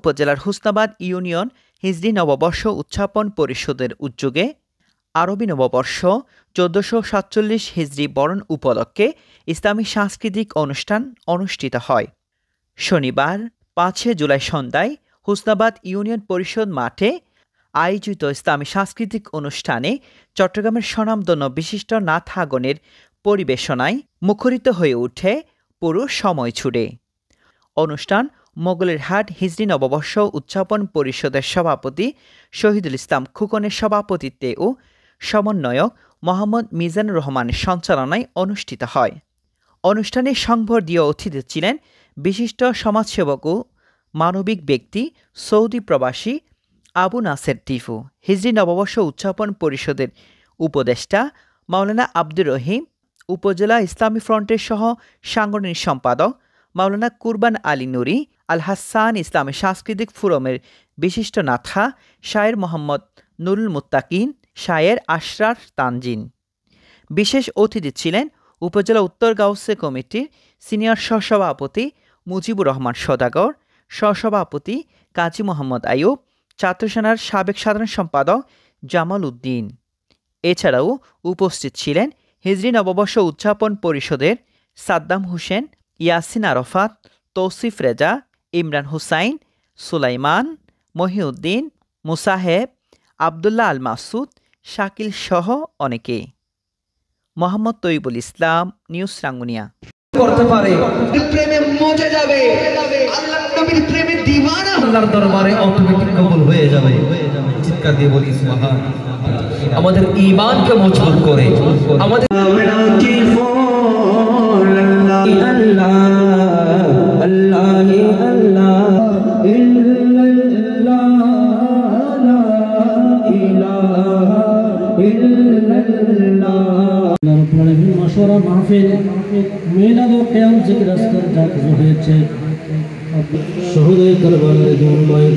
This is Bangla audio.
উপজেলার হুসনাবাদ ইউনিয়ন হিজরি নববর্ষ উদযাপন পরিষদের উদ্যোগে আরবি নববর্ষ ১৪৪৭ হিজরি বরণ উপলক্ষে ইসলামী সাংস্কৃতিক অনুষ্ঠান অনুষ্ঠিত হয়। শনিবার ৫ জুলাই সন্ধ্যায় হুসনাবাদ ইউনিয়ন পরিষদ মাঠে আয়োজিত ইসলামী সাংস্কৃতিক অনুষ্ঠানে চট্টগ্রামের স্বনামধন্য বিশিষ্ট নাথ-আগনের পরিবেশনায় মুখরিত হয়ে ওঠে পুরো সময় জুড়ে। অনুষ্ঠান মোগলের হাট হিজরি নববর্ষ উদযাপন পরিষদের সভাপতি শহীদুল ইসলাম খোকনের সভাপতিত্বে ও সমন্বয়ক মোহাম্মদ মিজানুর রহমানের সঞ্চালনায় অনুষ্ঠিত হয়। অনুষ্ঠানে সংবর্ধীয় অতিথি ছিলেন বিশিষ্ট সমাজসেবক ও মানবিক ব্যক্তি সৌদি প্রবাসী আবু নাসের টিফু, হিজরি নববর্ষ উদযাপন পরিষদের উপদেষ্টা মাওলানা আব্দুর রহিম, উপজেলা ইসলামী ফ্রন্টের সহ সাংগঠনিক সম্পাদক মাওলানা কুরবান আলী নুরি, আল হাসান ইসলামী সাংস্কৃতিক ফোরামের বিশিষ্ট নাথা শায়ের মোহাম্মদ নুরুল মুত্তাকিন, শায়ের আশরার তানজিন। বিশেষ অতিথি ছিলেন উপজেলা উত্তর গাউসে কমিটির সিনিয়র সহসভাপতি মুজিবুর রহমান সওদাগর, সহসভাপতি কাজী মোহাম্মদ আইয়ুব, ছাত্রসেনার সাবেক সাধারণ সম্পাদক জামাল উদ্দিন। এছাড়াও উপস্থিত ছিলেন হিজরি নববর্ষ উদযাপন পরিষদের সাদ্দাম হোসেন, ইয়াসিন আরাফাত, তৌসিফ রেজা, ইমরান হুসাইন, সুলাইমান, মহিউদ্দিন, মুসাহেব, আবদুল্লাহ আল মাসুদ, শাকিল সহ অনেকে। মোহাম্মদ তৈবুল ইসলাম, নিউজ রাঙ্গুনিয়া। করতে পারে প্রেমে মজে যাবে, আল্লাহর নবীর প্রেমে দিওয়ানা, আল্লাহর দরবারে অটোমেটিক কবুল হয়ে যাবে। চিৎকার দিয়ে বলি সুবহান। আমাদের ঈমানকে মজবুত করে আমাদের मशवरा महफिल मिलाद व क़याम ज़िक्र अस्कर जात हয়েছে। শহীদ কারবালার জন্ময়